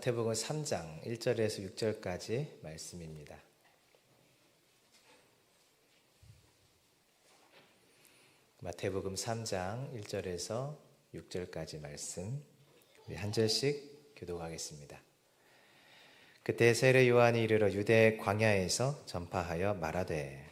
마태복음 3장 1절에서 6절까지 말씀입니다. 마태복음 3장 1절에서 6절까지 말씀, 우리 한 절씩 교독하겠습니다. 그때 세례 요한이 이르러 유대 광야에서 전파하여 말하되,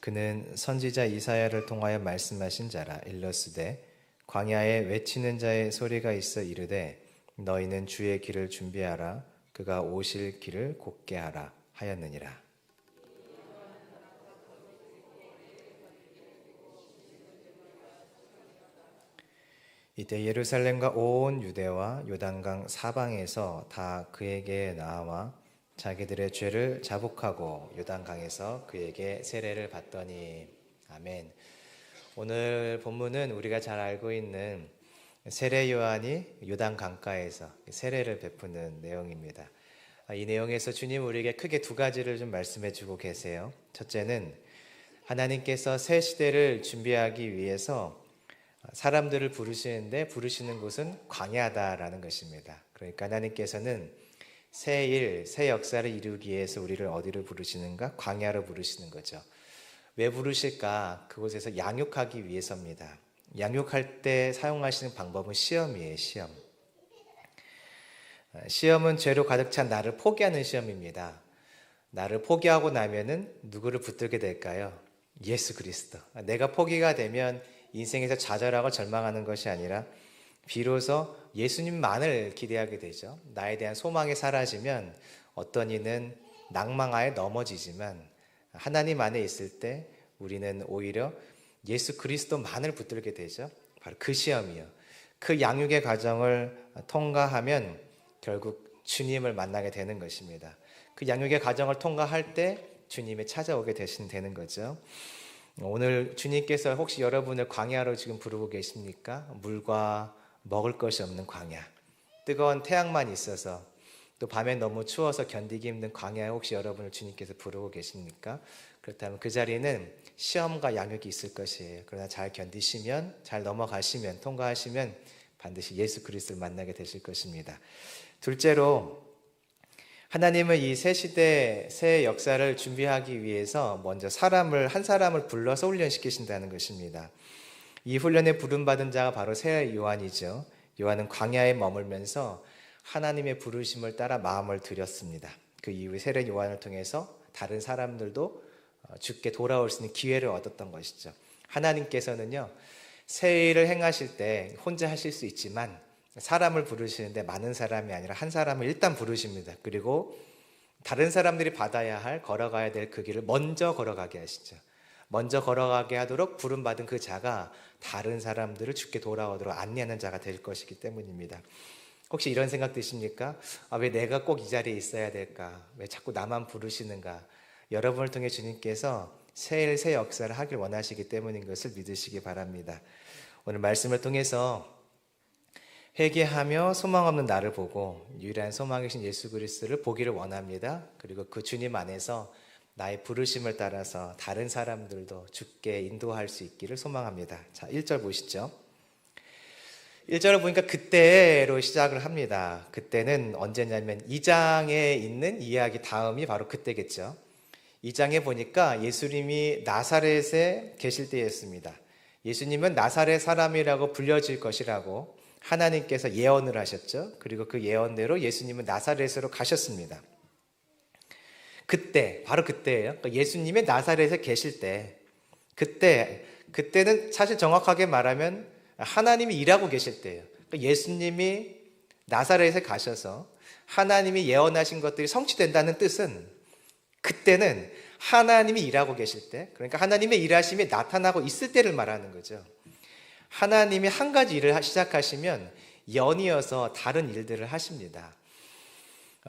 그는 선지자 이사야를 통하여 말씀하신 자라. 일러스되 광야에 외치는 자의 소리가 있어 이르되 너희는 주의 길을 준비하라, 그가 오실 길을 곧게 하라 하였느니라. 이때 예루살렘과 온 유대와 요단강 사방에서 다 그에게 나와 자기들의 죄를 자복하고 요단강에서 그에게 세례를 받더니. 아멘. 오늘 본문은 우리가 잘 알고 있는 세례 요한이 요단강가에서 세례를 베푸는 내용입니다. 이 내용에서 주님 우리에게 크게 두 가지를 좀 말씀해 주고 계세요. 첫째는 하나님께서 새 시대를 준비하기 위해서 사람들을 부르시는데 부르시는 곳은 광야다라는 것입니다. 그러니까 하나님께서는 새 일, 새 역사를 이루기 위해서 우리를 어디로 부르시는가? 광야로 부르시는 거죠. 왜 부르실까? 그곳에서 양육하기 위해서입니다. 양육할 때 사용하시는 방법은 시험이에요. 시험은 죄로 가득 찬 나를 포기하는 시험입니다. 나를 포기하고 나면은 누구를 붙들게 될까요? 예수 그리스도. 내가 포기가 되면 인생에서 좌절하고 절망하는 것이 아니라 비로소 예수님만을 기대하게 되죠. 나에 대한 소망이 사라지면 어떤 이는 낭망하에 넘어지지만 하나님 안에 있을 때 우리는 오히려 예수 그리스도만을 붙들게 되죠. 바로 그 시험이요. 그 양육의 과정을 통과하면 결국 주님을 만나게 되는 것입니다. 그 양육의 과정을 통과할 때 주님이 찾아오게 되는 거죠. 오늘 주님께서 혹시 여러분을 광야로 지금 부르고 계십니까? 물과 먹을 것이 없는 광야, 뜨거운 태양만 있어서 또 밤에 너무 추워서 견디기 힘든 광야에 혹시 여러분을 주님께서 부르고 계십니까? 그렇다면 그 자리는 시험과 양육이 있을 것이에요. 그러나 잘 견디시면, 잘 넘어가시면, 통과하시면 반드시 예수 그리스도를 만나게 되실 것입니다. 둘째로 하나님은 이 새 시대, 새 역사를 준비하기 위해서 먼저 한 사람을 불러서 훈련시키신다는 것입니다. 이 훈련에 부름받은 자가 바로 새 요한이죠. 요한은 광야에 머물면서 하나님의 부르심을 따라 마음을 들였습니다. 그 이후에 세례 요한을 통해서 다른 사람들도 주께 돌아올 수 있는 기회를 얻었던 것이죠. 하나님께서는요, 새 일을 행하실 때 혼자 하실 수 있지만 사람을 부르시는데 많은 사람이 아니라 한 사람을 일단 부르십니다. 그리고 다른 사람들이 받아야 할, 걸어가야 될 그 길을 먼저 걸어가게 하시죠. 먼저 걸어가게 하도록 부름받은 그 자가 다른 사람들을 주께 돌아오도록 안내하는 자가 될 것이기 때문입니다. 혹시 이런 생각 드십니까? 왜 내가 꼭 이 자리에 있어야 될까? 왜 자꾸 나만 부르시는가? 여러분을 통해 주님께서 새 일, 새 역사를 하길 원하시기 때문인 것을 믿으시기 바랍니다. 오늘 말씀을 통해서 회개하며 소망 없는 나를 보고 유일한 소망이신 예수 그리스도를 보기를 원합니다. 그리고 그 주님 안에서 나의 부르심을 따라서 다른 사람들도 주께 인도할 수 있기를 소망합니다. 자, 1절 보시죠. 1절을 보니까 그때로 시작을 합니다. 그때는 언제냐면 2장에 있는 이야기 다음이 바로 그때겠죠. 2장에 보니까 예수님이 나사렛에 계실 때였습니다. 예수님은 나사렛 사람이라고 불려질 것이라고 하나님께서 예언을 하셨죠. 그리고 그 예언대로 예수님은 나사렛으로 가셨습니다. 그때, 바로 그때예요. 그러니까 예수님이 나사렛에 계실 때, 그때는 사실 정확하게 말하면 하나님이 일하고 계실 때예요. 그러니까 예수님이 나사렛에 가셔서 하나님이 예언하신 것들이 성취된다는 뜻은 그때는 하나님이 일하고 계실 때, 그러니까 하나님의 일하심이 나타나고 있을 때를 말하는 거죠. 하나님이 한 가지 일을 시작하시면 연이어서 다른 일들을 하십니다.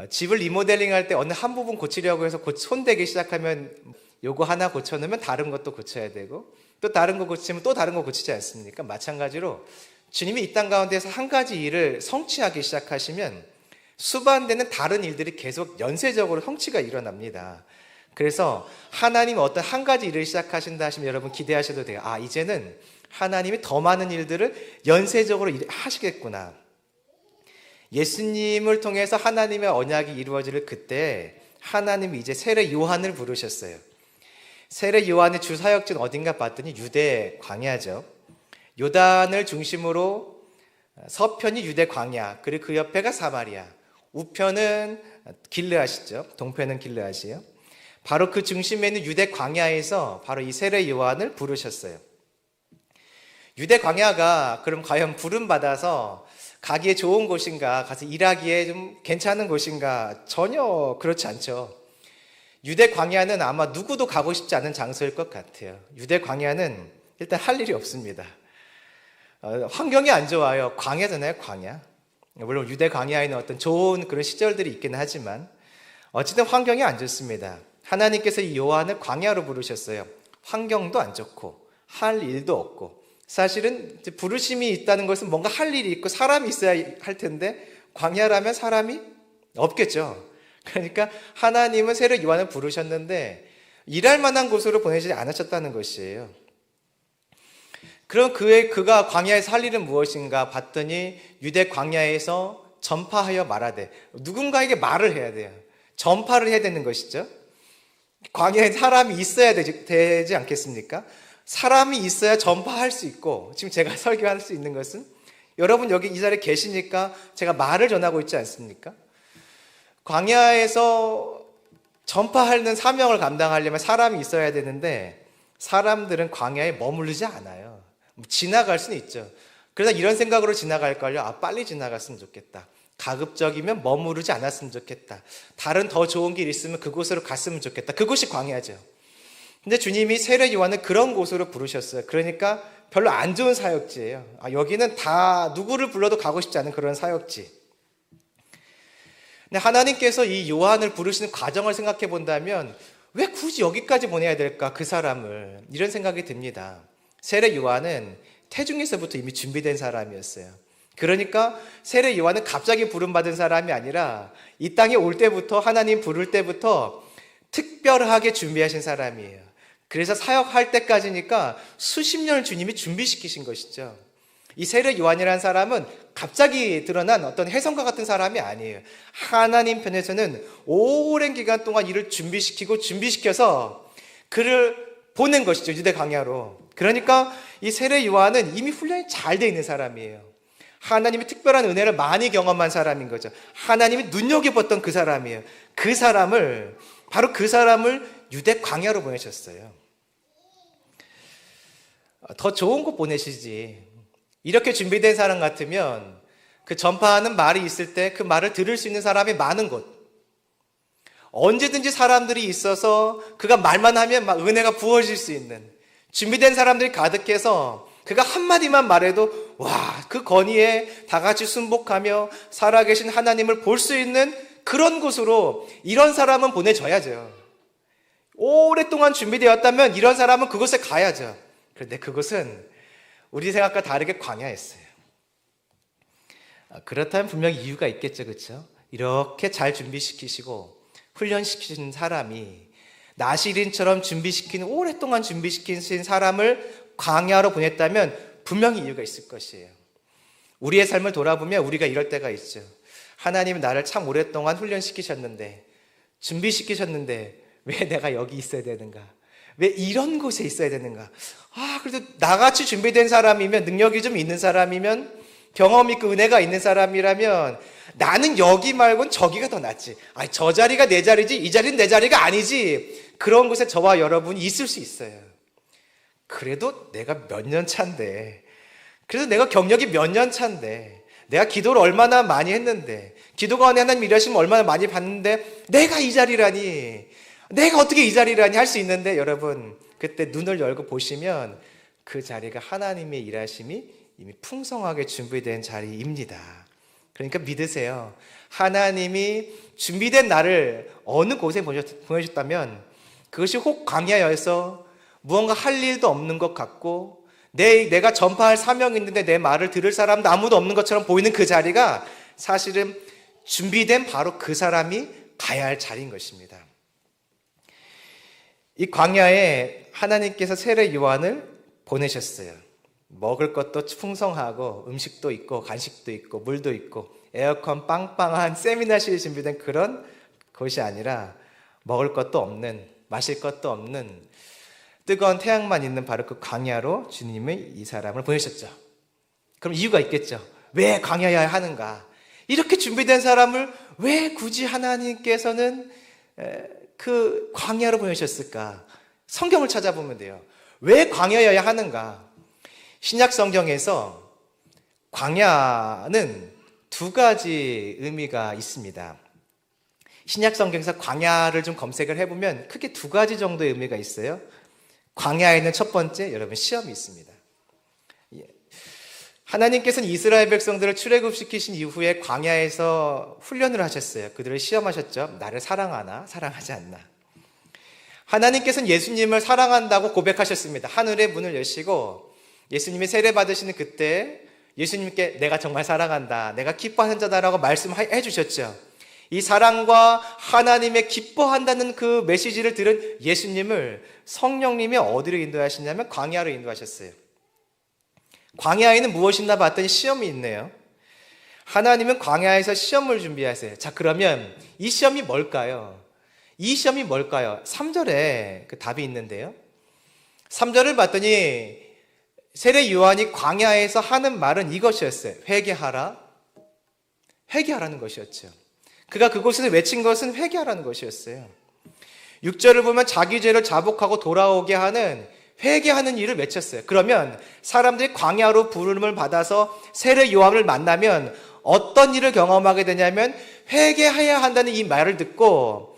집을 리모델링 할 때 어느 한 부분 고치려고 해서 손대기 시작하면 요거 하나 고쳐놓으면 다른 것도 고쳐야 되고 또 다른 거 고치면 또 다른 거 고치지 않습니까? 마찬가지로 주님이 이 땅 가운데서 한 가지 일을 성취하기 시작하시면 수반되는 다른 일들이 계속 연쇄적으로 성취가 일어납니다. 그래서 하나님 어떤 한 가지 일을 시작하신다 하시면 여러분 기대하셔도 돼요. 이제는 하나님이 더 많은 일들을 연쇄적으로 하시겠구나. 예수님을 통해서 하나님의 언약이 이루어질 그때 하나님이 이제 세례 요한을 부르셨어요. 세례 요한의 주 사역지는 어딘가 봤더니 유대 광야죠. 요단을 중심으로 서편이 유대 광야, 그리고 그 옆에가 사마리아, 우편은 길르앗이죠. 동편은 길르앗이에요. 바로 그 중심에 있는 유대 광야에서 바로 이 세례 요한을 부르셨어요. 유대 광야가 그럼 과연 부름 받아서 가기에 좋은 곳인가, 가서 일하기에 좀 괜찮은 곳인가? 전혀 그렇지 않죠. 유대 광야는 아마 누구도 가고 싶지 않은 장소일 것 같아요. 유대 광야는 일단 할 일이 없습니다. 환경이 안 좋아요. 광야잖아요, 광야. 물론 유대 광야에는 어떤 좋은 그런 시절들이 있기는 하지만 어쨌든 환경이 안 좋습니다. 하나님께서 이 요한을 광야로 부르셨어요. 환경도 안 좋고 할 일도 없고, 사실은 부르심이 있다는 것은 뭔가 할 일이 있고 사람이 있어야 할 텐데 광야라면 사람이 없겠죠. 그러니까 하나님은 세례 요한을 부르셨는데 일할 만한 곳으로 보내지 않으셨다는 것이에요. 그럼 그가 광야에서 할 일은 무엇인가 봤더니 유대 광야에서 전파하여 말하되, 누군가에게 말을 해야 돼요. 전파를 해야 되는 것이죠. 광야에 사람이 있어야 되지 않겠습니까? 사람이 있어야 전파할 수 있고, 지금 제가 설교할 수 있는 것은 여러분 여기 이 자리에 계시니까 제가 말을 전하고 있지 않습니까? 광야에서 전파하는 사명을 감당하려면 사람이 있어야 되는데 사람들은 광야에 머무르지 않아요. 지나갈 수는 있죠. 그러다 이런 생각으로 지나갈걸요. 빨리 지나갔으면 좋겠다. 가급적이면 머무르지 않았으면 좋겠다. 다른 더 좋은 길 있으면 그곳으로 갔으면 좋겠다. 그곳이 광야죠. 근데 주님이 세례 요한을 그런 곳으로 부르셨어요. 그러니까 별로 안 좋은 사역지예요. 여기는 다 누구를 불러도 가고 싶지 않은 그런 사역지. 근데 하나님께서 이 요한을 부르시는 과정을 생각해 본다면 왜 굳이 여기까지 보내야 될까, 그 사람을? 이런 생각이 듭니다. 세례 요한은 태중에서부터 이미 준비된 사람이었어요. 그러니까 세례 요한은 갑자기 부름받은 사람이 아니라 이 땅에 올 때부터, 하나님 부를 때부터 특별하게 준비하신 사람이에요. 그래서 사역할 때까지니까 수십 년을 주님이 준비시키신 것이죠. 이 세례 요한이라는 사람은 갑자기 드러난 어떤 혜성과 같은 사람이 아니에요. 하나님 편에서는 오랜 기간 동안 이를 준비시켜서 그를 보낸 것이죠. 유대 광야로. 그러니까 이 세례 요한은 이미 훈련이 잘 돼 있는 사람이에요. 하나님의 특별한 은혜를 많이 경험한 사람인 거죠. 하나님이 눈여겨봤던 그 사람이에요. 바로 그 사람을 유대 광야로 보내셨어요. 더 좋은 곳 보내시지. 이렇게 준비된 사람 같으면 그 전파하는 말이 있을 때 그 말을 들을 수 있는 사람이 많은 곳, 언제든지 사람들이 있어서 그가 말만 하면 막 은혜가 부어질 수 있는 준비된 사람들이 가득해서 그가 한마디만 말해도 그 건의에 다 같이 순복하며 살아계신 하나님을 볼 수 있는 그런 곳으로 이런 사람은 보내줘야죠. 오랫동안 준비되었다면 이런 사람은 그곳에 가야죠. 그런데 그곳은 우리 생각과 다르게 광야였어요. 그렇다면 분명히 이유가 있겠죠, 그렇죠? 이렇게 잘 준비시키시고 훈련시키신 사람이 나시린처럼 오랫동안 준비시키신 사람을 광야로 보냈다면 분명히 이유가 있을 것이에요. 우리의 삶을 돌아보면 우리가 이럴 때가 있죠. 하나님은 나를 참 오랫동안 훈련시키셨는데, 준비시키셨는데 왜 내가 여기 있어야 되는가? 왜 이런 곳에 있어야 되는가? 그래도 나같이 준비된 사람이면, 능력이 좀 있는 사람이면, 경험 있고 은혜가 있는 사람이라면 나는 여기 말고는 저기가 더 낫지. 저 자리가 내 자리지 이 자리는 내 자리가 아니지. 그런 곳에 저와 여러분이 있을 수 있어요. 그래도 내가 몇 년 차인데, 그래도 내가 경력이 몇 년 차인데, 내가 기도를 얼마나 많이 했는데, 기도 가운데 하나님 일하시면 얼마나 많이 봤는데 내가 이 자리라니, 내가 어떻게 이 자리라니 할 수 있는데, 여러분 그때 눈을 열고 보시면 그 자리가 하나님의 일하심이 이미 풍성하게 준비된 자리입니다. 그러니까 믿으세요. 하나님이 준비된 나를 어느 곳에 보내셨다면 그것이 혹 광야여서 무언가 할 일도 없는 것 같고 내가 전파할 사명이 있는데 내 말을 들을 사람도 아무도 없는 것처럼 보이는 그 자리가 사실은 준비된 바로 그 사람이 가야 할 자리인 것입니다. 이 광야에 하나님께서 세례 요한을 보내셨어요. 먹을 것도 풍성하고 음식도 있고 간식도 있고 물도 있고 에어컨 빵빵한 세미나실이 준비된 그런 곳이 아니라 먹을 것도 없는, 마실 것도 없는 뜨거운 태양만 있는 바로 그 광야로 주님이 이 사람을 보내셨죠. 그럼 이유가 있겠죠. 왜 광야여야 하는가? 이렇게 준비된 사람을 왜 굳이 하나님께서는 그 광야로 보내셨을까? 성경을 찾아보면 돼요. 왜 광야여야 하는가? 신약 성경에서 광야는 두 가지 의미가 있습니다. 신약 성경에서 광야를 좀 검색을 해보면 크게 두 가지 정도의 의미가 있어요. 광야에는 첫 번째, 여러분, 시험이 있습니다. 하나님께서는 이스라엘 백성들을 출애굽시키신 이후에 광야에서 훈련을 하셨어요. 그들을 시험하셨죠. 나를 사랑하나 사랑하지 않나. 하나님께서는 예수님을 사랑한다고 고백하셨습니다. 하늘의 문을 여시고 예수님이 세례 받으시는 그때 예수님께 내가 정말 사랑한다, 내가 기뻐하는 자다라고 말씀해 주셨죠. 이 사랑과 하나님의 기뻐한다는 그 메시지를 들은 예수님을 성령님이 어디로 인도하시냐면 광야로 인도하셨어요. 광야에는 무엇이 있나 봤더니 시험이 있네요. 하나님은 광야에서 시험을 준비하세요. 자, 그러면 이 시험이 뭘까요? 이 시험이 뭘까요? 3절에 그 답이 있는데요. 3절을 봤더니 세례 요한이 광야에서 하는 말은 이것이었어요. 회개하라. 회개하라는 것이었죠. 그가 그곳에서 외친 것은 회개하라는 것이었어요. 6절을 보면 자기 죄를 자복하고 돌아오게 하는 회개하는 일을 외쳤어요. 그러면 사람들이 광야로 부름을 받아서 세례 요한을 만나면 어떤 일을 경험하게 되냐면 회개해야 한다는 이 말을 듣고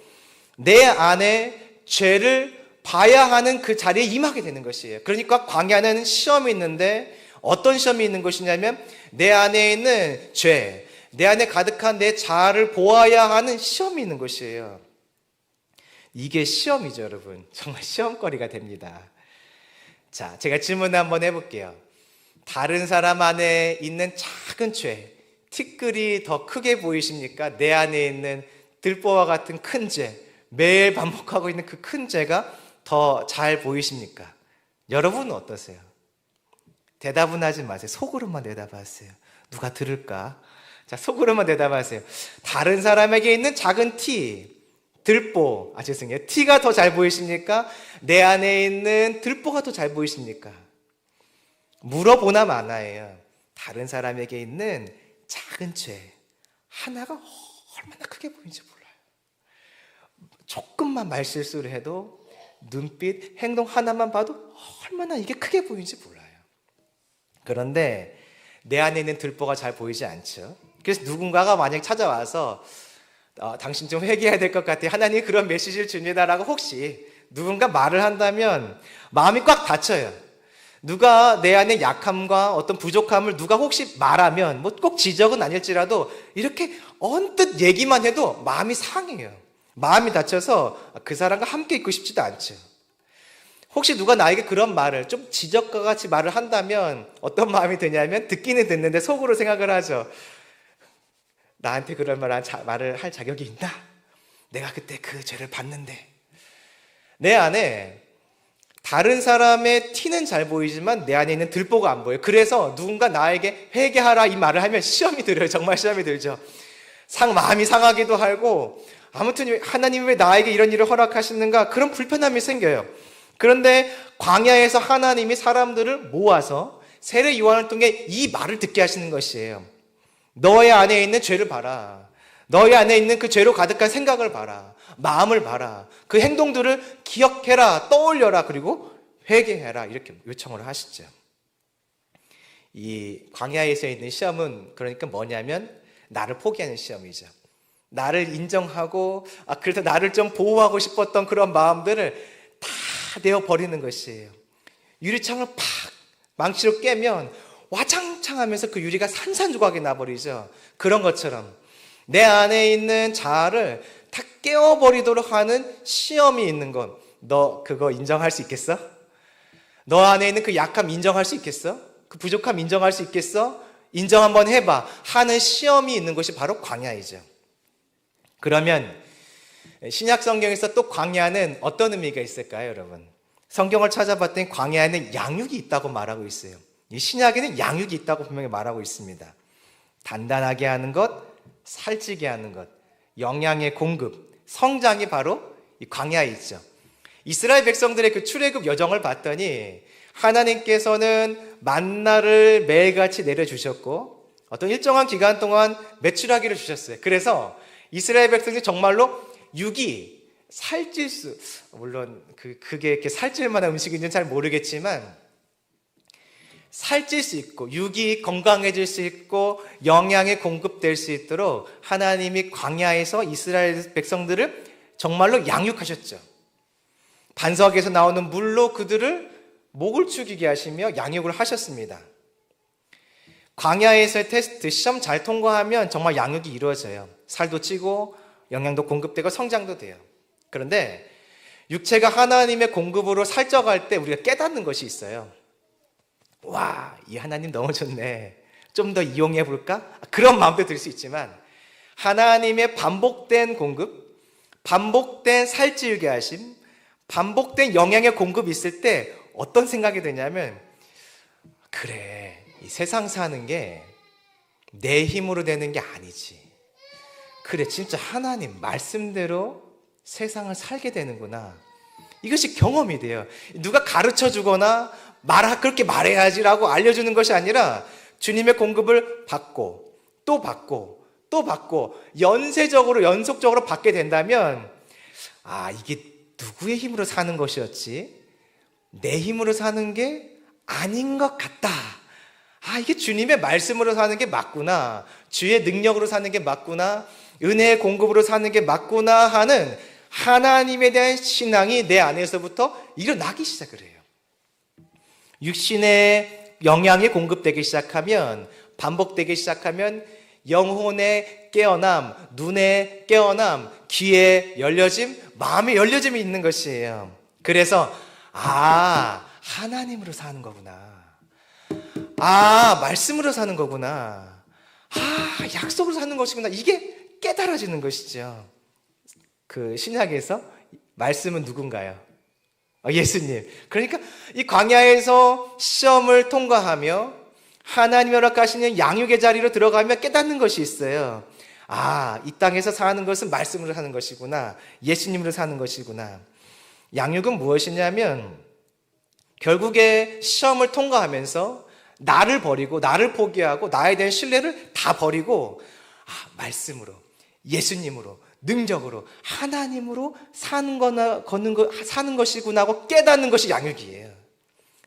내 안에 죄를 봐야 하는 그 자리에 임하게 되는 것이에요. 그러니까 광야는 시험이 있는데 어떤 시험이 있는 것이냐면 내 안에 있는 죄, 내 안에 가득한 내 자아를 보아야 하는 시험이 있는 것이에요. 이게 시험이죠, 여러분. 정말 시험거리가 됩니다. 자, 제가 질문 한번 해볼게요. 다른 사람 안에 있는 작은 죄, 티끌이 더 크게 보이십니까? 내 안에 있는 들보와 같은 큰 죄, 매일 반복하고 있는 그 큰 죄가 더 잘 보이십니까? 여러분은 어떠세요? 대답은 하지 마세요. 속으로만 대답하세요. 누가 들을까? 자, 속으로만 대답하세요. 다른 사람에게 있는 작은 티, 들보, 죄송해요. 티가 더 잘 보이십니까? 내 안에 있는 들보가 더 잘 보이십니까? 물어보나 마나예요. 다른 사람에게 있는 작은 죄 하나가 얼마나 크게 보이는지 몰라요. 조금만 말실수를 해도 눈빛, 행동 하나만 봐도 얼마나 이게 크게 보이는지 몰라요. 그런데 내 안에 있는 들보가 잘 보이지 않죠. 그래서 누군가가 만약 찾아와서 당신 좀 회개해야 될 것 같아요. 하나님이 그런 메시지를 줍니다라고 혹시 누군가 말을 한다면 마음이 꽉 닫혀요. 누가 내 안에 약함과 어떤 부족함을 누가 혹시 말하면 뭐 꼭 지적은 아닐지라도 이렇게 언뜻 얘기만 해도 마음이 상해요. 마음이 닫혀서 그 사람과 함께 있고 싶지도 않죠. 혹시 누가 나에게 그런 말을 좀 지적과 같이 말을 한다면 어떤 마음이 드냐면 듣기는 듣는데 속으로 생각을 하죠. 나한테 그런 말을 할 자격이 있나? 내가 그때 그 죄를 봤는데. 내 안에 다른 사람의 티는 잘 보이지만 내 안에 있는 들보가 안 보여요. 그래서 누군가 나에게 회개하라 이 말을 하면 시험이 들어요. 정말 시험이 들죠. 마음이 상하기도 하고 아무튼 하나님 왜 나에게 이런 일을 허락하시는가 그런 불편함이 생겨요. 그런데 광야에서 하나님이 사람들을 모아서 세례 요한을 통해 이 말을 듣게 하시는 것이에요. 너의 안에 있는 죄를 봐라. 너의 안에 있는 그 죄로 가득한 생각을 봐라. 마음을 봐라. 그 행동들을 기억해라. 떠올려라. 그리고 회개해라. 이렇게 요청을 하시죠. 이 광야에서 있는 시험은 그러니까 뭐냐면 나를 포기하는 시험이죠. 나를 인정하고 그래서 나를 좀 보호하고 싶었던 그런 마음들을 다 내어버리는 것이에요. 유리창을 팍 망치로 깨면 와장창하면서 그 유리가 산산조각이 나버리죠. 그런 것처럼 내 안에 있는 자아를 다 깨워버리도록 하는 시험이 있는 것. 너 그거 인정할 수 있겠어? 너 안에 있는 그 약함 인정할 수 있겠어? 그 부족함 인정할 수 있겠어? 인정 한번 해봐 하는 시험이 있는 것이 바로 광야이죠. 그러면 신약 성경에서 또 광야는 어떤 의미가 있을까요, 여러분? 성경을 찾아봤더니 광야에는 양육이 있다고 말하고 있어요. 이 신약에는 양육이 있다고 분명히 말하고 있습니다. 단단하게 하는 것, 살찌게 하는 것, 영양의 공급, 성장이 바로 이 광야에 있죠. 이스라엘 백성들의 그 출애굽 여정을 봤더니 하나님께서는 만나를 매일같이 내려주셨고 어떤 일정한 기간 동안 메추라기를 주셨어요. 그래서 이스라엘 백성이 정말로 육이 살찔 수, 물론 그게 이렇게 살찔 만한 음식인지는 잘 모르겠지만 살찔 수 있고 육이 건강해질 수 있고 영양이 공급될 수 있도록 하나님이 광야에서 이스라엘 백성들을 정말로 양육하셨죠. 반석에서 나오는 물로 그들을 목을 축이게 하시며 양육을 하셨습니다. 광야에서의 테스트, 시험 잘 통과하면 정말 양육이 이루어져요. 살도 찌고 영양도 공급되고 성장도 돼요. 그런데 육체가 하나님의 공급으로 살쪄갈 때 우리가 깨닫는 것이 있어요. 와, 이 하나님 너무 좋네. 좀 더 이용해 볼까? 그런 마음도 들 수 있지만 하나님의 반복된 공급, 반복된 살찌우게 하심, 반복된 영양의 공급이 있을 때 어떤 생각이 드냐면 그래, 이 세상 사는 게 내 힘으로 되는 게 아니지. 그래, 진짜 하나님 말씀대로 세상을 살게 되는구나. 이것이 경험이 돼요. 누가 가르쳐 주거나 그렇게 말해야지라고 알려주는 것이 아니라 주님의 공급을 받고 또 받고 또 받고 연속적으로 받게 된다면 이게 누구의 힘으로 사는 것이었지? 내 힘으로 사는 게 아닌 것 같다. 이게 주님의 말씀으로 사는 게 맞구나. 주의 능력으로 사는 게 맞구나. 은혜의 공급으로 사는 게 맞구나 하는 하나님에 대한 신앙이 내 안에서부터 일어나기 시작을 해요. 육신의 영양이 공급되기 시작하면, 반복되기 시작하면 영혼의 깨어남, 눈의 깨어남, 귀의 열려짐, 마음의 열려짐이 있는 것이에요. 그래서 하나님으로 사는 거구나. 말씀으로 사는 거구나. 약속으로 사는 것이구나. 이게 깨달아지는 것이죠. 그 신약에서 말씀은 누군가요? 예수님. 그러니까 이 광야에서 시험을 통과하며 하나님이 허락하시는 양육의 자리로 들어가며 깨닫는 것이 있어요. 이 땅에서 사는 것은 말씀으로 사는 것이구나. 예수님으로 사는 것이구나. 양육은 무엇이냐면 결국에 시험을 통과하면서 나를 버리고 나를 포기하고 나에 대한 신뢰를 다 버리고 말씀으로, 예수님으로, 능력으로, 하나님으로 사는 것이구나 하고 깨닫는 것이 양육이에요.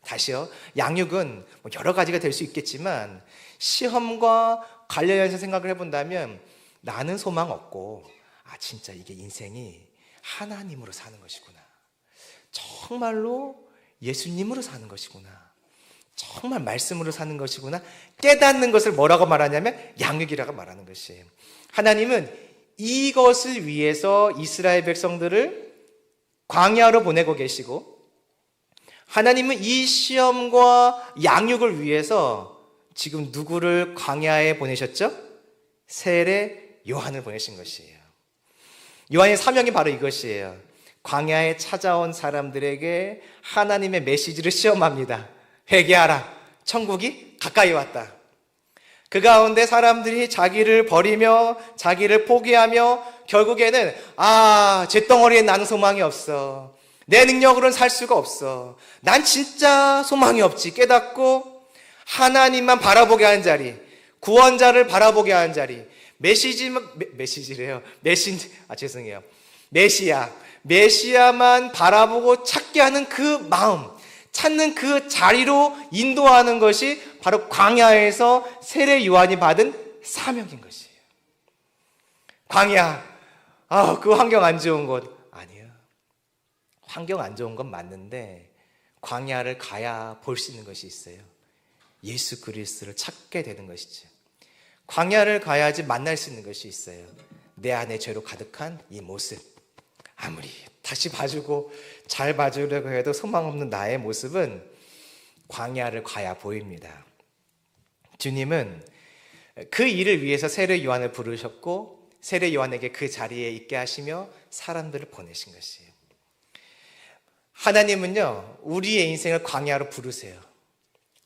다시요. 양육은 여러 가지가 될 수 있겠지만 시험과 관련해서 생각을 해본다면 나는 소망 없고 진짜 이게 인생이 하나님으로 사는 것이구나. 정말로 예수님으로 사는 것이구나. 정말 말씀으로 사는 것이구나. 깨닫는 것을 뭐라고 말하냐면 양육이라고 말하는 것이에요. 하나님은 이것을 위해서 이스라엘 백성들을 광야로 보내고 계시고 하나님은 이 시험과 양육을 위해서 지금 누구를 광야에 보내셨죠? 세례 요한을 보내신 것이에요. 요한의 사명이 바로 이것이에요. 광야에 찾아온 사람들에게 하나님의 메시지를 시험합니다. 회개하라. 천국이 가까이 왔다. 그 가운데 사람들이 자기를 버리며 자기를 포기하며 결국에는 잿덩어리에 나는 소망이 없어. 내 능력으로는 살 수가 없어. 난 진짜 소망이 없지. 깨닫고 하나님만 바라보게 하는 자리, 구원자를 바라보게 하는 자리, 메시아만 바라보고 찾게 하는 그 마음, 찾는 그 자리로 인도하는 것이 바로 광야에서 세례 요한이 받은 사명인 것이에요. 광야, 그 환경 안 좋은 곳. 아니에요. 환경 안 좋은 건 맞는데 광야를 가야 볼 수 있는 것이 있어요. 예수 그리스도를 찾게 되는 것이죠. 광야를 가야지 만날 수 있는 것이 있어요. 내 안에 죄로 가득한 이 모습. 아무리 다시 봐주고 잘 봐주려고 해도 소망 없는 나의 모습은 광야를 가야 보입니다. 주님은 그 일을 위해서 세례 요한을 부르셨고 세례 요한에게 그 자리에 있게 하시며 사람들을 보내신 것이에요. 하나님은요, 우리의 인생을 광야로 부르세요.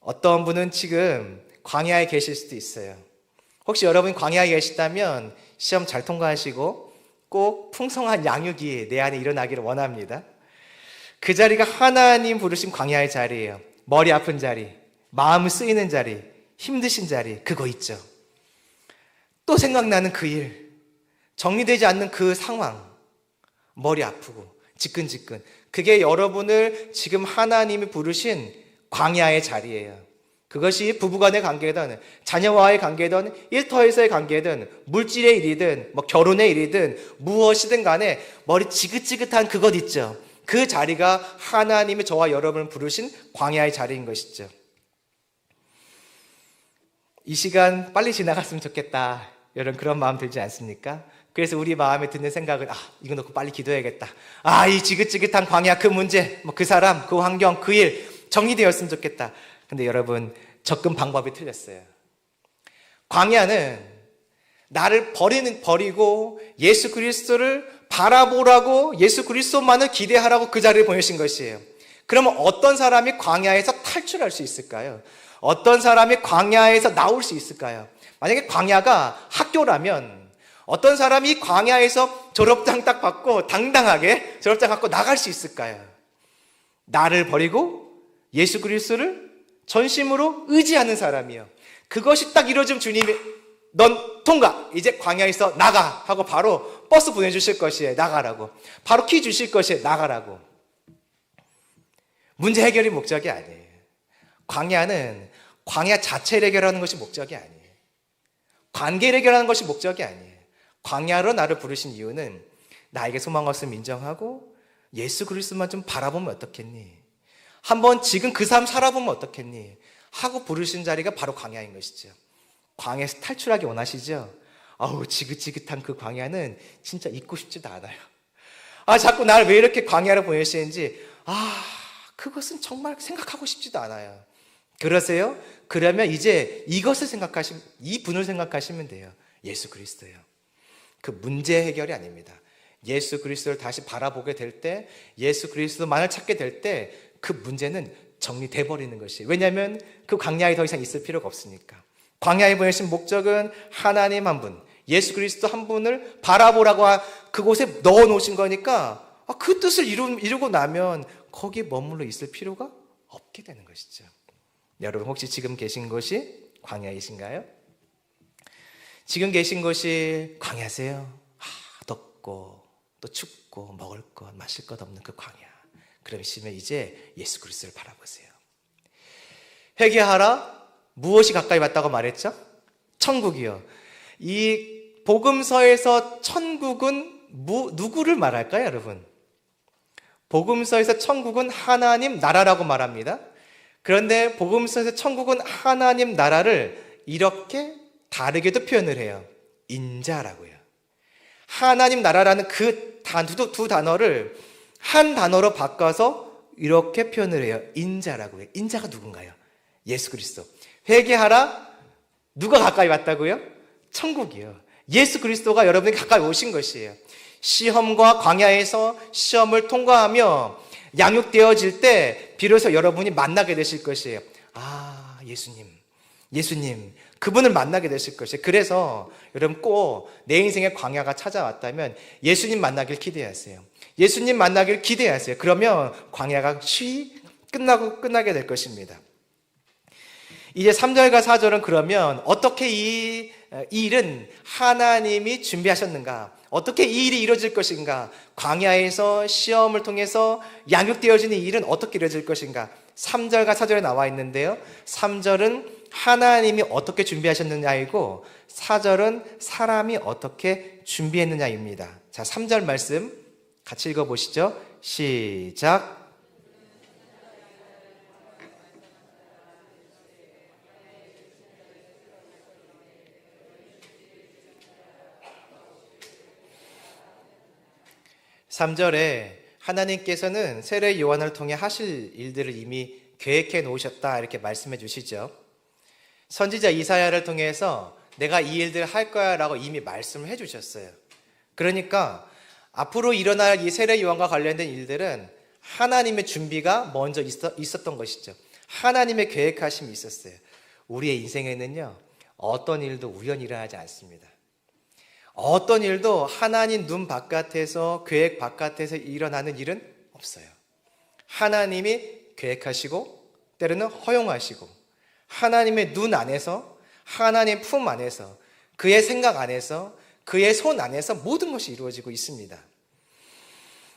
어떤 분은 지금 광야에 계실 수도 있어요. 혹시 여러분 광야에 계시다면 시험 잘 통과하시고 꼭 풍성한 양육이 내 안에 일어나기를 원합니다. 그 자리가 하나님 부르신 광야의 자리예요. 머리 아픈 자리, 마음 쓰이는 자리, 힘드신 자리, 그거 있죠. 또 생각나는 그 일, 정리되지 않는 그 상황, 머리 아프고 지끈지끈, 그게 여러분을 지금 하나님이 부르신 광야의 자리예요. 그것이 부부간의 관계든 자녀와의 관계든 일터에서의 관계든 물질의 일이든 결혼의 일이든 무엇이든 간에 머리 지긋지긋한 그것 있죠. 그 자리가 하나님이 저와 여러분을 부르신 광야의 자리인 것이죠. 이 시간 빨리 지나갔으면 좋겠다, 여러분 그런 마음 들지 않습니까? 그래서 우리 마음에 드는 생각은 이거 놓고 빨리 기도해야겠다. 이 지긋지긋한 광야, 그 문제, 그 사람, 그 환경, 그 일 정리되었으면 좋겠다. 근데 여러분, 접근 방법이 틀렸어요. 광야는 나를 버리고 예수 그리스도를 바라보라고, 예수 그리스도만을 기대하라고 그 자리를 보내신 것이에요. 그러면 어떤 사람이 광야에서 탈출할 수 있을까요? 어떤 사람이 광야에서 나올 수 있을까요? 만약에 광야가 학교라면 어떤 사람이 광야에서 졸업장 딱 받고 당당하게 졸업장 갖고 나갈 수 있을까요? 나를 버리고 예수 그리스도를 전심으로 의지하는 사람이요. 그것이 딱 이루어지면 주님이 넌 통과, 이제 광야에서 나가 하고 바로 버스 보내주실 것이에요. 나가라고. 바로 키 주실 것이에요. 나가라고. 문제 해결이 목적이 아니에요. 광야는 광야 자체를 해결하는 것이 목적이 아니에요. 관계를 해결하는 것이 목적이 아니에요. 광야로 나를 부르신 이유는 나에게 소망 없음을 인정하고 예수 그리스도만 좀 바라보면 어떻겠니? 한번 지금 그 삶 살아보면 어떻겠니? 하고 부르신 자리가 바로 광야인 것이죠. 광야에서 탈출하기 원하시죠? 지긋지긋한 그 광야는 진짜 잊고 싶지도 않아요. 자꾸 나를 왜 이렇게 광야로 보내시는지 그것은 정말 생각하고 싶지도 않아요. 그러세요? 그러면 이제 이 분을 생각하시면 돼요. 예수 그리스도요. 그 문제 해결이 아닙니다. 예수 그리스도를 다시 바라보게 될 때, 예수 그리스도만을 찾게 될 때 그 문제는 정리돼 버리는 것이에요. 왜냐하면 그 광야에 더 이상 있을 필요가 없으니까. 광야에 보내신 목적은 하나님 한 분, 예수 그리스도 한 분을 바라보라고 그곳에 넣어 놓으신 거니까 그 뜻을 이루고 나면 거기에 머물러 있을 필요가 없게 되는 것이죠. 여러분 혹시 지금 계신 곳이 광야이신가요? 지금 계신 곳이 광야세요? 덥고 또 춥고 먹을 것 마실 것 없는 그 광야. 그러시면 이제 예수 그리스도를 바라보세요. 회개하라. 무엇이 가까이 왔다고 말했죠? 천국이요. 이 복음서에서 천국은 누구를 말할까요, 여러분? 복음서에서 천국은 하나님 나라라고 말합니다. 그런데 복음서에서 천국은 하나님 나라를 이렇게 다르게도 표현을 해요. 인자라고요. 하나님 나라라는 그 두 단어를 한 단어로 바꿔서 이렇게 표현을 해요. 인자라고 해요. 인자가 누군가요? 예수 그리스도. 회개하라. 누가 가까이 왔다고요? 천국이요. 예수 그리스도가 여러분에게 가까이 오신 것이에요. 시험과 광야에서 시험을 통과하며 양육되어질 때 비로소 여러분이 만나게 되실 것이에요. 예수님, 그분을 만나게 되실 것이에요. 그래서 여러분 꼭 내 인생의 광야가 찾아왔다면 예수님 만나길 기대하세요. 예수님 만나길 기대하세요. 그러면 광야가 끝나게 될 것입니다. 이제 3절과 4절은 그러면 어떻게 이 일은 하나님이 준비하셨는가? 어떻게 이 일이 이루어질 것인가? 광야에서 시험을 통해서 양육되어지는 이 일은 어떻게 이루어질 것인가? 3절과 4절에 나와 있는데요. 3절은 하나님이 어떻게 준비하셨느냐이고 4절은 사람이 어떻게 준비했느냐입니다. 자, 3절 말씀 같이 읽어보시죠. 시작. (3절에) 하나님께서는 세례 요한을 통해 하실 일들을 이미 계획해 놓으셨다 이렇게 말씀해 주시죠. 선지자 이사야를 통해서 내가 이 일들을 할 거야 라고 이미 말씀을 해 주셨어요. 그러니까 앞으로 일어날 이 세례 요한과 관련된 일들은 하나님의 준비가 먼저 있었던 것이죠. 하나님의 계획하심이 있었어요. 우리의 인생에는요, 어떤 일도 우연히 일어나지 않습니다. 어떤 일도 하나님 눈 바깥에서, 계획 바깥에서 일어나는 일은 없어요. 하나님이 계획하시고 때로는 허용하시고, 하나님의 눈 안에서, 하나님의 품 안에서, 그의 생각 안에서, 그의 손 안에서 모든 것이 이루어지고 있습니다.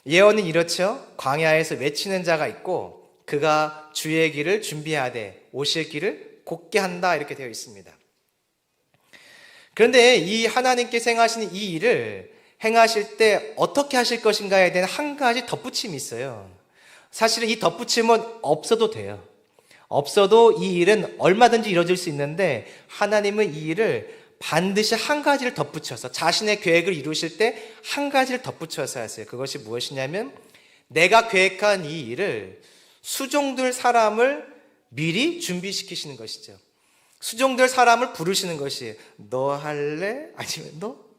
예언은 이렇죠. 광야에서 외치는 자가 있고 그가 주의 길을 준비하되 오실 길을 곧게 한다, 이렇게 되어 있습니다. 그런데 이 하나님께서 행하시는 이 일을 행하실 때 어떻게 하실 것인가에 대한 한 가지 덧붙임이 있어요. 사실은 이 덧붙임은 없어도 돼요. 없어도 이 일은 얼마든지 이루어질 수 있는데, 하나님은 이 일을 반드시 한 가지를 덧붙여서, 자신의 계획을 이루실 때 한 가지를 덧붙여서 하세요. 그것이 무엇이냐면, 내가 계획한 이 일을 수종될 사람을 미리 준비시키시는 것이죠. 수종될 사람을 부르시는 것이, 너 할래? 아니면 너?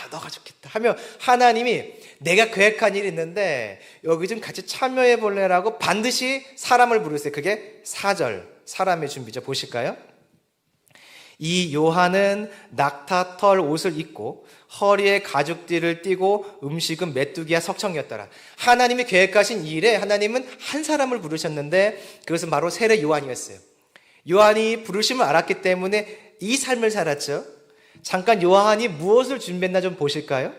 너가 좋겠다 하며 하나님이 내가 계획한 일이 있는데 여기 좀 같이 참여해 볼래라고 반드시 사람을 부르세요. 그게 4절 사람의 준비죠. 보실까요? 이 요한은 낙타털 옷을 입고 허리에 가죽띠를 띠고 음식은 메뚜기와 석청이었더라. 하나님이 계획하신 이 일에 하나님은 한 사람을 부르셨는데 그것은 바로 세례 요한이었어요. 요한이 부르심을 알았기 때문에 이 삶을 살았죠. 잠깐 요한이 무엇을 준비했나 좀 보실까요?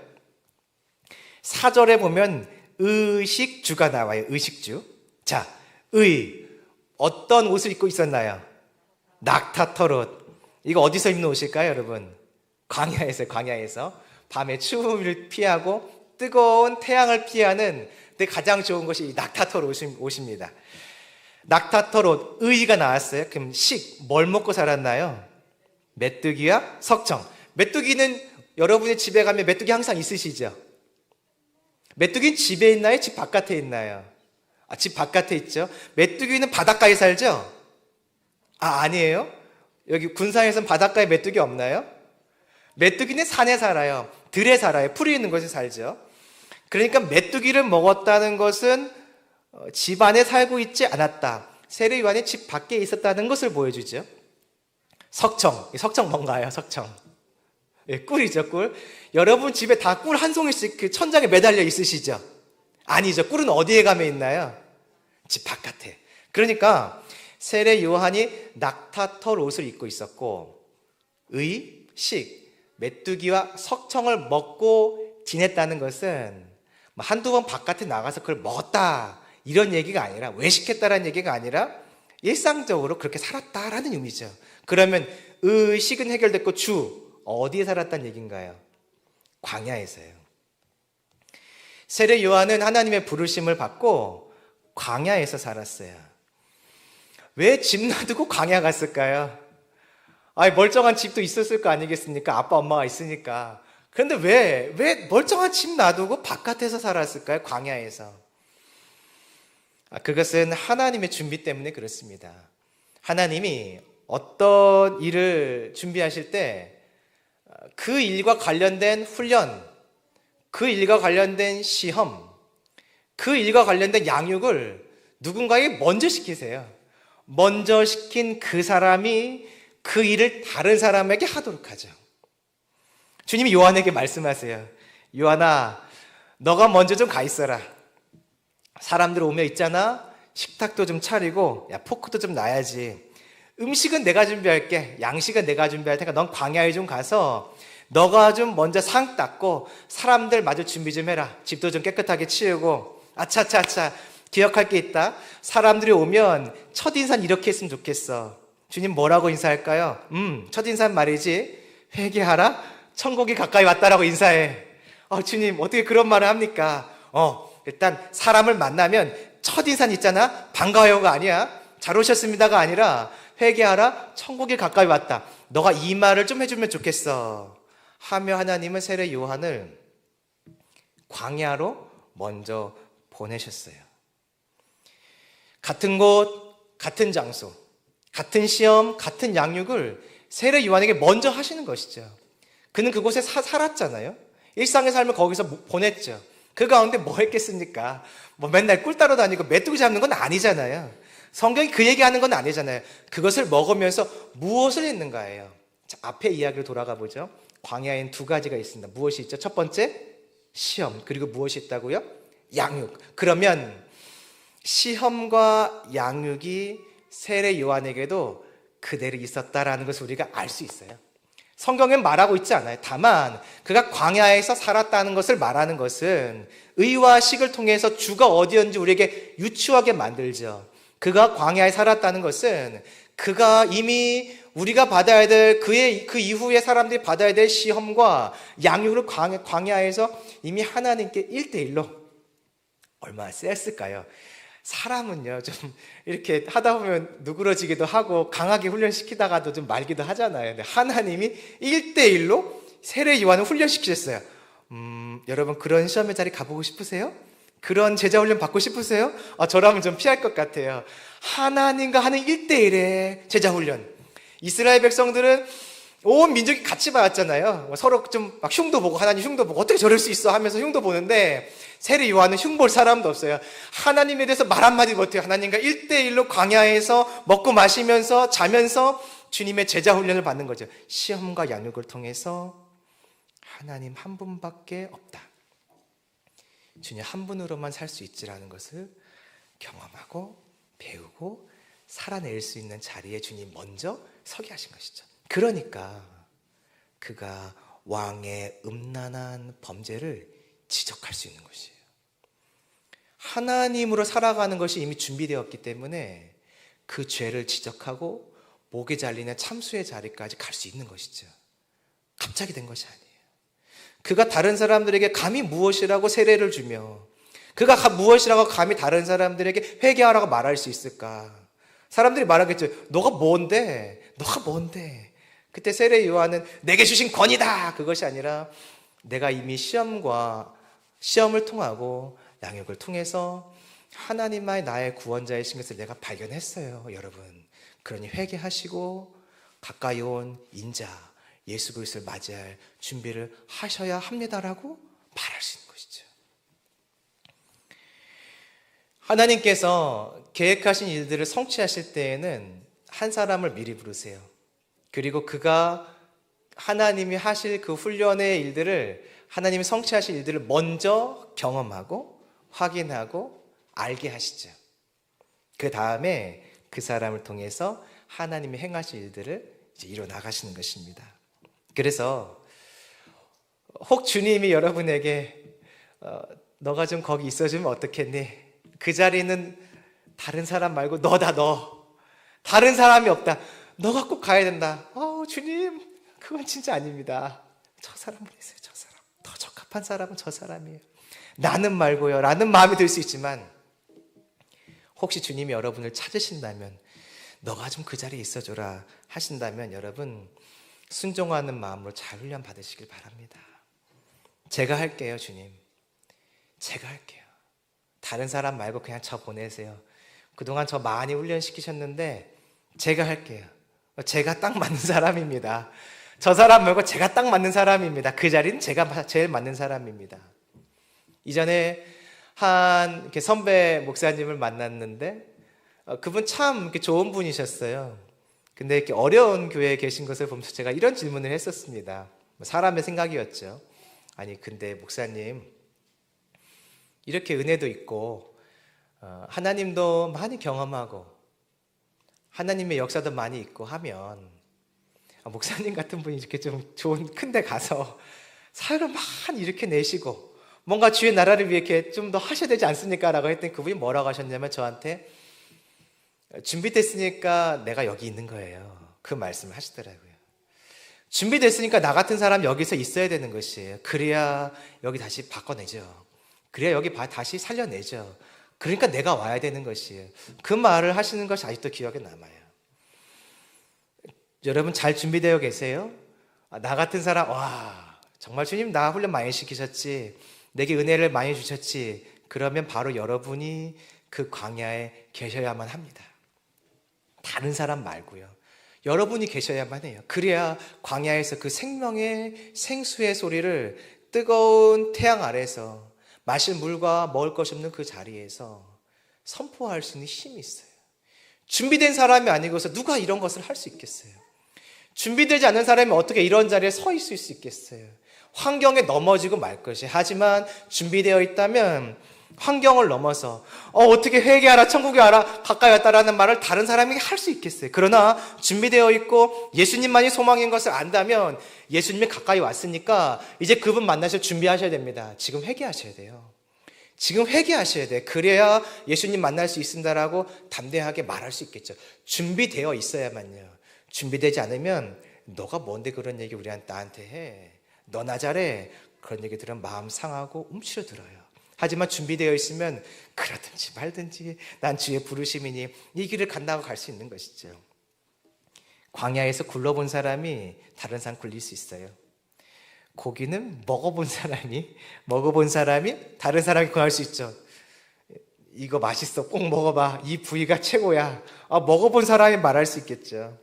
4절에 보면 의식주가 나와요. 의식주. 자, 어떤 옷을 입고 있었나요? 낙타털 옷. 이거 어디서 입는 옷일까요, 여러분? 광야에서 밤에 추움을 피하고 뜨거운 태양을 피하는 데 가장 좋은 것이 이 낙타털 옷입니다. 낙타털 옷, 의가 나왔어요. 그럼 뭘 먹고 살았나요? 메뚜기와 석청. 메뚜기는 여러분의 집에 가면 메뚜기 항상 있으시죠? 메뚜기는 집에 있나요? 집 바깥에 있나요? 집 바깥에 있죠. 메뚜기는 바닷가에 살죠? 아니에요? 여기 군산에서는 바닷가에 메뚜기 없나요? 메뚜기는 산에 살아요. 들에 살아요. 풀이 있는 곳에 살죠. 그러니까 메뚜기를 먹었다는 것은 집 안에 살고 있지 않았다. 세례 요한이 집 밖에 있었다는 것을 보여주죠. 석청 뭔가요? 석청. 꿀이죠, 꿀. 여러분 집에 다 꿀 한 송이씩 그 천장에 매달려 있으시죠? 아니죠. 꿀은 어디에 가면 있나요? 집 바깥에. 그러니까 세례 요한이 낙타털 옷을 입고 있었고 메뚜기와 석청을 먹고 지냈다는 것은 한두 번 바깥에 나가서 그걸 먹었다 이런 얘기가 아니라, 외식했다라는 얘기가 아니라 일상적으로 그렇게 살았다라는 의미죠. 그러면 의식은 해결됐고 어디에 살았다는 얘기인가요? 광야에서요. 세례 요한은 하나님의 부르심을 받고 광야에서 살았어요. 왜 집 놔두고 광야 갔을까요? 멀쩡한 집도 있었을 거 아니겠습니까? 아빠 엄마가 있으니까. 그런데 왜 멀쩡한 집 놔두고 바깥에서 살았을까요? 광야에서. 그것은 하나님의 준비 때문에 그렇습니다. 하나님이 어떤 일을 준비하실 때 그 일과 관련된 훈련, 그 일과 관련된 시험, 그 일과 관련된 양육을 누군가에게 먼저 시키세요. 먼저 시킨 그 사람이 그 일을 다른 사람에게 하도록 하죠. 주님이 요한에게 말씀하세요. 요한아, 너가 먼저 좀 가 있어라. 사람들 오면 있잖아, 식탁도 좀 차리고 포크도 좀 놔야지. 음식은 내가 준비할게. 양식은 내가 준비할 테니까 넌 광야에 좀 가서 너가 좀 먼저 상 닦고 사람들 마저 준비 좀 해라. 집도 좀 깨끗하게 치우고. 아차차차, 기억할 게 있다. 사람들이 오면 첫인사는 이렇게 했으면 좋겠어. 주님 뭐라고 인사할까요? 첫인사는 말이지, 회개하라, 천국이 가까이 왔다라고 인사해. 주님 어떻게 그런 말을 합니까? 일단 사람을 만나면 첫인사는 있잖아, 반가워요가 아니야, 잘 오셨습니다가 아니라 회개하라, 천국이 가까이 왔다. 너가 이 말을 좀 해주면 좋겠어 하며 하나님은 세례 요한을 광야로 먼저 보내셨어요. 같은 곳, 같은 장소, 같은 시험, 같은 양육을 세례 요한에게 먼저 하시는 것이죠. 그는 그곳에 살았잖아요. 일상의 삶을 거기서 보냈죠. 그 가운데 뭐 했겠습니까? 맨날 꿀 따러 다니고 메뚜기 잡는 건 아니잖아요. 성경이 그 얘기하는 건 아니잖아요. 그것을 먹으면서 무엇을 했는가예요. 자, 앞에 이야기로 돌아가 보죠. 광야에는 두 가지가 있습니다. 무엇이 있죠? 첫 번째, 시험. 그리고 무엇이 있다고요? 양육. 그러면 시험과 양육이 세례 요한에게도 그대로 있었다라는 것을 우리가 알 수 있어요. 성경엔 말하고 있지 않아요. 다만 그가 광야에서 살았다는 것을 말하는 것은 의와 식을 통해서 주가 어디였는지 우리에게 유추하게 만들죠. 그가 광야에 살았다는 것은 그가 이미 우리가 받아야 될 그 이후에 사람들이 받아야 될 시험과 양육을 광야에서 이미 하나님께 1대1로 얼마나 셌을까요? 사람은요, 좀 이렇게 하다 보면 누그러지기도 하고 강하게 훈련시키다가도 좀 말기도 하잖아요. 근데 하나님이 1대1로 세례 요한을 훈련시키셨어요. 여러분 그런 시험의 자리 가보고 싶으세요? 그런 제자 훈련 받고 싶으세요? 저라면 좀 피할 것 같아요. 하나님과 하는 1대1의 제자 훈련. 이스라엘 백성들은 온 민족이 같이 받았잖아요. 서로 좀 막 흉도 보고 하나님 흉도 보고 어떻게 저럴 수 있어 하면서 흉도 보는데 세례 요한은 흉볼 사람도 없어요. 하나님에 대해서 말 한마디 못해요. 하나님과 1대1로 광야에서 먹고 마시면서 자면서 주님의 제자 훈련을 받는 거죠. 시험과 양육을 통해서 하나님 한 분밖에 없다. 주님 한 분으로만 살 수 있지라는 것을 경험하고 배우고 살아낼 수 있는 자리에 주님 먼저 서게 하신 것이죠. 그러니까 그가 왕의 음란한 범죄를 지적할 수 있는 것이에요. 하나님으로 살아가는 것이 이미 준비되었기 때문에 그 죄를 지적하고 목에 잘리는 참수의 자리까지 갈 수 있는 것이죠. 갑자기 된 것이 아니에요. 그가 다른 사람들에게 감히 무엇이라고 세례를 주며 그가 무엇이라고 감히 다른 사람들에게 회개하라고 말할 수 있을까? 사람들이 말하겠죠. 너가 뭔데? 너가 뭔데? 그때 세례 요한은 내게 주신 권위다. 그것이 아니라 내가 이미 시험을 통하고 양육을 통해서 하나님만이 나의 구원자이신 것을 내가 발견했어요. 여러분. 그러니 회개하시고 가까이 온 인자 예수 그리스도를 맞이할 준비를 하셔야 합니다라고 말할 수 있는 것이죠. 하나님께서 계획하신 일들을 성취하실 때에는 한 사람을 미리 부르세요. 그리고 그가 하나님이 하실 그 훈련의 일들을 하나님이 성취하실 일들을 먼저 경험하고 확인하고 알게 하시죠. 그 다음에 그 사람을 통해서 하나님이 행하실 일들을 이제 이뤄나가시는 것입니다. 그래서 혹 주님이 여러분에게 너가 좀 거기 있어주면 어떻겠니? 그 자리는 다른 사람 말고 너다. 너 다른 사람이 없다. 너가 꼭 가야 된다. 주님 그건 진짜 아닙니다. 저 사람 보내세요. 저 사람 더 적합한 사람은 저 사람이에요. 나는 말고요 라는 마음이 들 수 있지만 혹시 주님이 여러분을 찾으신다면 너가 좀 그 자리에 있어줘라 하신다면 여러분 순종하는 마음으로 잘 훈련 받으시길 바랍니다. 제가 할게요. 주님 제가 할게요. 다른 사람 말고 그냥 저 보내세요. 그동안 저 많이 훈련시키셨는데 제가 할게요. 제가 딱 맞는 사람입니다. 저 사람 말고 제가 딱 맞는 사람입니다. 그 자리는 제가 제일 맞는 사람입니다. 이전에 한 이렇게 선배 목사님을 만났는데 그분 참 이렇게 좋은 분이셨어요. 근데 이렇게 어려운 교회에 계신 것을 보면서 제가 이런 질문을 했었습니다. 사람의 생각이었죠. 아니 근데 목사님 이렇게 은혜도 있고 하나님도 많이 경험하고 하나님의 역사도 많이 있고 하면 목사님 같은 분이 이렇게 좀 좋은 큰 데 가서 사역을 많이 이렇게 내시고 뭔가 주의 나라를 위해 이렇게 좀 더 하셔야 되지 않습니까? 라고 했더니 그분이 뭐라고 하셨냐면 저한테 준비됐으니까 내가 여기 있는 거예요. 그 말씀을 하시더라고요. 준비됐으니까 나 같은 사람 여기서 있어야 되는 것이에요. 그래야 여기 다시 바꿔내죠. 그래야 여기 다시 살려내죠. 그러니까 내가 와야 되는 것이에요. 그 말을 하시는 것이 아직도 기억에 남아요. 여러분 잘 준비되어 계세요? 나 같은 사람 정말 주님 나 훈련 많이 시키셨지. 내게 은혜를 많이 주셨지. 그러면 바로 여러분이 그 광야에 계셔야만 합니다. 다른 사람 말고요. 여러분이 계셔야만 해요. 그래야 광야에서 그 생명의 생수의 소리를 뜨거운 태양 아래서 마실 물과 먹을 것이 없는 그 자리에서 선포할 수 있는 힘이 있어요. 준비된 사람이 아니고서 누가 이런 것을 할 수 있겠어요? 준비되지 않은 사람이 어떻게 이런 자리에 서 있을 수 있겠어요? 환경에 넘어지고 말 것이. 하지만 준비되어 있다면 환경을 넘어서 어떻게 회개하라, 천국에 와라, 가까이 왔다라는 말을 다른 사람이 할 수 있겠어요? 그러나 준비되어 있고 예수님만이 소망인 것을 안다면 예수님이 가까이 왔으니까 이제 그분 만나실 준비하셔야 됩니다. 지금 회개하셔야 돼요. 지금 회개하셔야 돼. 그래야 예수님 만날 수 있습니다라고 담대하게 말할 수 있겠죠. 준비되어 있어야만요. 준비되지 않으면 너가 뭔데 그런 얘기 나한테 해. 너나 잘해. 그런 얘기 들으면 마음 상하고 움츠러들어요. 하지만 준비되어 있으면 그러든지 말든지 난 주의 부르심이니 이 길을 간다고 갈 수 있는 것이죠. 광야에서 굴러본 사람이 다른 사람 굴릴 수 있어요. 고기는 먹어본 사람이 다른 사람이 구할 수 있죠. 이거 맛있어, 꼭 먹어봐, 이 부위가 최고야. 먹어본 사람이 말할 수 있겠죠.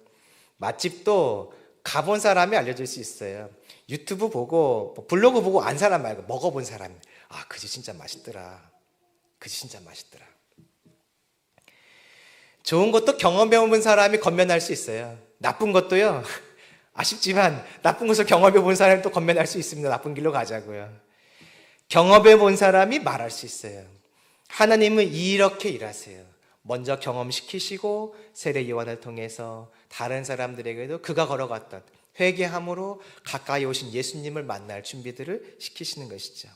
맛집도 가본 사람이 알려줄 수 있어요. 유튜브 보고 블로그 보고 안 사람 말고 먹어본 사람. 그 집 진짜 맛있더라. 그 집 진짜 맛있더라. 좋은 것도 경험해본 사람이 건면할 수 있어요. 나쁜 것도요. 아쉽지만 나쁜 것을 경험해본 사람이 또 건면할 수 있습니다. 나쁜 길로 가자고요. 경험해본 사람이 말할 수 있어요. 하나님은 이렇게 일하세요. 먼저 경험시키시고 세례 요한을 통해서 다른 사람들에게도 그가 걸어갔던 회개함으로 가까이 오신 예수님을 만날 준비들을 시키시는 것이죠.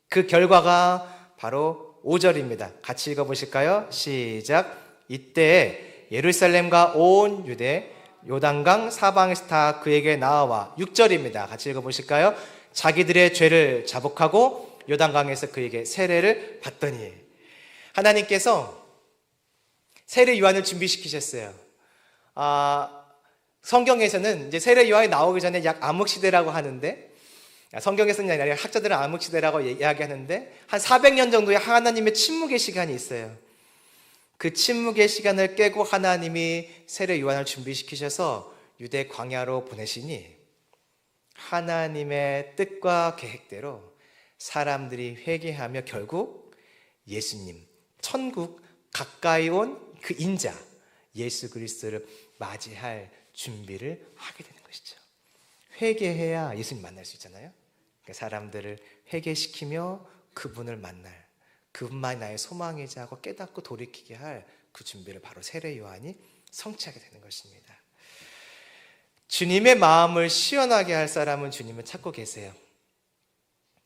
그 결과가 바로 5절입니다. 같이 읽어보실까요? 시작. 이때 예루살렘과 온 유대 요단강 사방에서 다 그에게 나아와. 6절입니다. 같이 읽어보실까요? 자기들의 죄를 자복하고 요단강에서 그에게 세례를 받더니. 하나님께서 세례 요한을 준비시키셨어요. 성경에서는 이제 세례 요한이 나오기 전에 약 암흑시대라고 하는데, 성경에서는 아니라 학자들은 암흑시대라고 이야기하는데 한 400년 정도의 하나님의 침묵의 시간이 있어요. 그 침묵의 시간을 깨고 하나님이 세례 요한을 준비시키셔서 유대 광야로 보내시니 하나님의 뜻과 계획대로 사람들이 회개하며 결국 예수님, 천국 가까이 온 그 인자 예수 그리스도를 맞이할 준비를 하게 되는 것이죠. 회개해야 예수님 만날 수 있잖아요. 그러니까 사람들을 회개시키며 그분을 만날, 그분만이 나의 소망이자 하고 깨닫고 돌이키게 할 그 준비를 바로 세례 요한이 성취하게 되는 것입니다. 주님의 마음을 시원하게 할 사람은 주님을 찾고 계세요.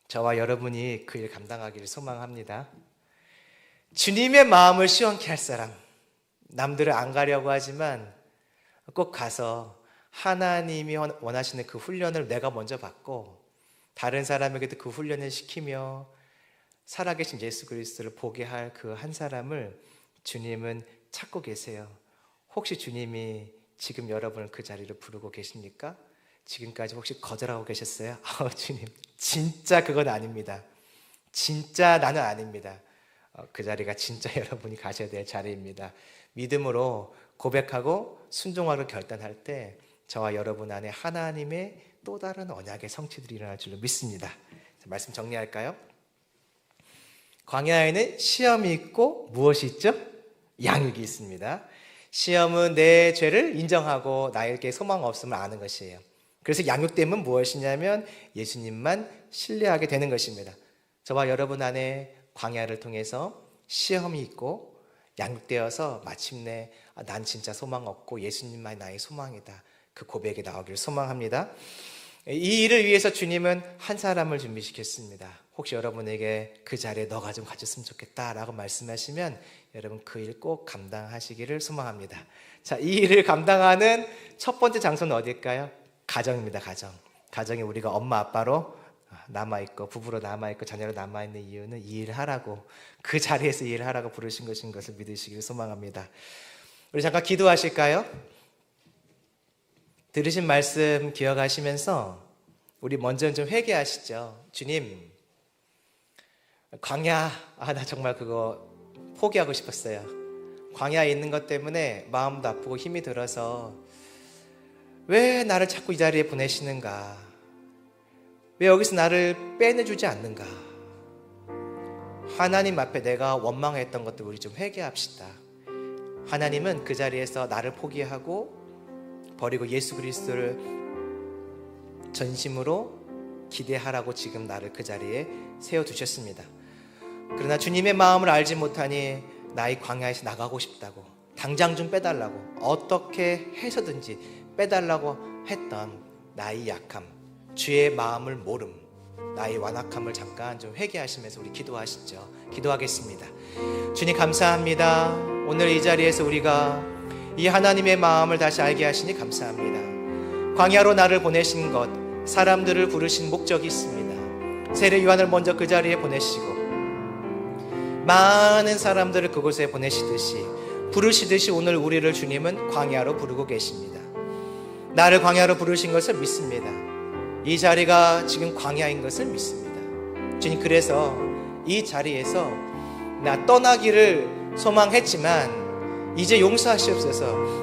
저와 여러분이 그 일 감당하기를 소망합니다. 주님의 마음을 시원케 할 사람, 남들을 안 가려고 하지만 꼭 가서 하나님이 원하시는 그 훈련을 내가 먼저 받고 다른 사람에게도 그 훈련을 시키며 살아계신 예수 그리스도를 보게 할 그 한 사람을 주님은 찾고 계세요. 혹시 주님이 지금 여러분을 그 자리를 부르고 계십니까? 지금까지 혹시 거절하고 계셨어요? 주님, 진짜 그건 아닙니다. 진짜 나는 아닙니다. 그 자리가 진짜 여러분이 가셔야 될 자리입니다. 믿음으로 고백하고 순종하기로 결단할 때 저와 여러분 안에 하나님의 또 다른 언약의 성취들이 일어날 줄로 믿습니다. 말씀 정리할까요? 광야에는 시험이 있고 무엇이 있죠? 양육이 있습니다. 시험은 내 죄를 인정하고 나에게 소망 없음을 아는 것이에요. 그래서 양육됨은 무엇이냐면 예수님만 신뢰하게 되는 것입니다. 저와 여러분 안에 광야를 통해서 시험이 있고 양육되어서 마침내 난 진짜 소망 없고 예수님만이 나의 소망이다, 그 고백이 나오기를 소망합니다. 이 일을 위해서 주님은 한 사람을 준비시켰습니다. 혹시 여러분에게 그 자리에 너가 좀 가졌으면 좋겠다라고 말씀하시면 여러분 그 일 꼭 감당하시기를 소망합니다. 자, 이 일을 감당하는 첫 번째 장소는 어디일까요? 가정입니다. 가정에 우리가 엄마 아빠로 남아있고 부부로 남아있고 자녀로 남아있는 이유는 이 일을 하라고, 그 자리에서 이 일을 하라고 부르신 것을 믿으시기를 소망합니다. 우리 잠깐 기도하실까요? 들으신 말씀 기억하시면서 우리 먼저 좀 회개하시죠. 주님, 광야, 나 정말 그거 포기하고 싶었어요. 광야에 있는 것 때문에 마음도 아프고 힘이 들어서 왜 나를 자꾸 이 자리에 보내시는가? 왜 여기서 나를 빼내주지 않는가? 하나님 앞에 내가 원망했던 것들 우리 좀 회개합시다. 하나님은 그 자리에서 나를 포기하고 버리고 예수 그리스도를 전심으로 기대하라고 지금 나를 그 자리에 세워두셨습니다. 그러나 주님의 마음을 알지 못하니 나의 광야에서 나가고 싶다고, 당장 좀 빼달라고, 어떻게 해서든지 빼달라고 했던 나의 약함, 주의 마음을 모름, 나의 완악함을 잠깐 좀 회개하시면서 우리 기도하시죠. 기도하겠습니다. 주님 감사합니다. 오늘 이 자리에서 우리가 이 하나님의 마음을 다시 알게 하시니 감사합니다. 광야로 나를 보내신 것, 사람들을 부르신 목적이 있습니다. 세례 요한을 먼저 그 자리에 보내시고 많은 사람들을 그곳에 보내시듯이 부르시듯이 오늘 우리를 주님은 광야로 부르고 계십니다. 나를 광야로 부르신 것을 믿습니다. 이 자리가 지금 광야인 것을 믿습니다. 주님, 그래서 이 자리에서 나 떠나기를 소망했지만 이제 용서하시옵소서.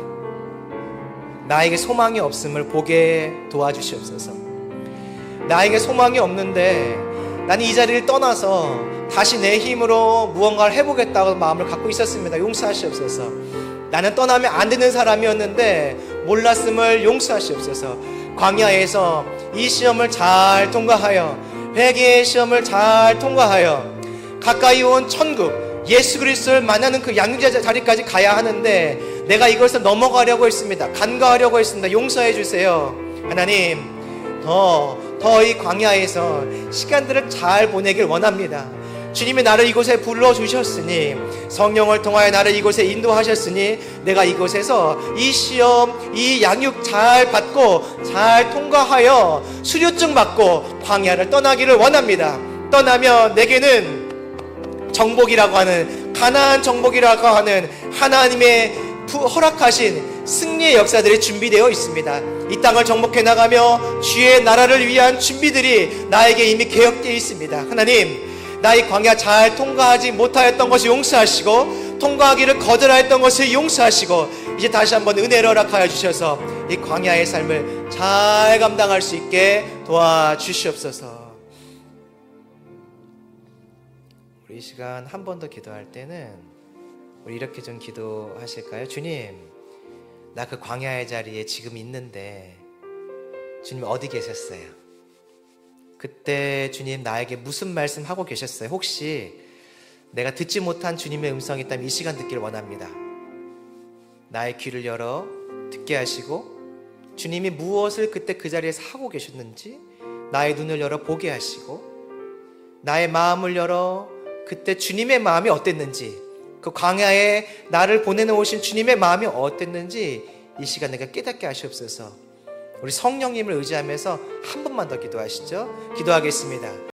나에게 소망이 없음을 보게 도와주시옵소서. 나에게 소망이 없는데 나는 이 자리를 떠나서 다시 내 힘으로 무언가를 해보겠다고 마음을 갖고 있었습니다. 용서하시옵소서. 나는 떠나면 안 되는 사람이었는데 몰랐음을 용서하시옵소서. 광야에서 이 시험을 잘 통과하여, 회개의 시험을 잘 통과하여 가까이 온 천국 예수 그리스도를 만나는 그 양육자 자리까지 가야 하는데 내가 이것을 넘어가려고 했습니다. 간과하려고 했습니다. 용서해 주세요. 하나님, 더 이 광야에서 시간들을 잘 보내길 원합니다. 주님이 나를 이곳에 불러주셨으니, 성령을 통하여 나를 이곳에 인도하셨으니 내가 이곳에서 이 시험, 이 양육 잘 받고 잘 통과하여 수료증 받고 광야를 떠나기를 원합니다. 떠나면 내게는 정복이라고 하는, 가나안 정복이라고 하는 하나님의 허락하신 승리의 역사들이 준비되어 있습니다. 이 땅을 정복해 나가며 주의 나라를 위한 준비들이 나에게 이미 계획되어 있습니다. 하나님, 나의 광야 잘 통과하지 못하였던 것을 용서하시고 통과하기를 거절하였던 것을 용서하시고 이제 다시 한번 은혜를 허락하여 주셔서 이 광야의 삶을 잘 감당할 수 있게 도와주시옵소서. 우리 이 시간 한 번 더 기도할 때는 우리 이렇게 좀 기도하실까요? 주님, 나 그 광야의 자리에 지금 있는데 주님 어디 계셨어요? 그때 주님 나에게 무슨 말씀 하고 계셨어요? 혹시 내가 듣지 못한 주님의 음성이 있다면 이 시간 듣기를 원합니다. 나의 귀를 열어 듣게 하시고 주님이 무엇을 그때 그 자리에서 하고 계셨는지 나의 눈을 열어 보게 하시고 나의 마음을 열어 그때 주님의 마음이 어땠는지, 그 광야에 나를 보내놓으신 주님의 마음이 어땠는지 이 시간 내가 깨닫게 하시옵소서. 우리 성령님을 의지하면서 한 번만 더 기도하시죠. 기도하겠습니다.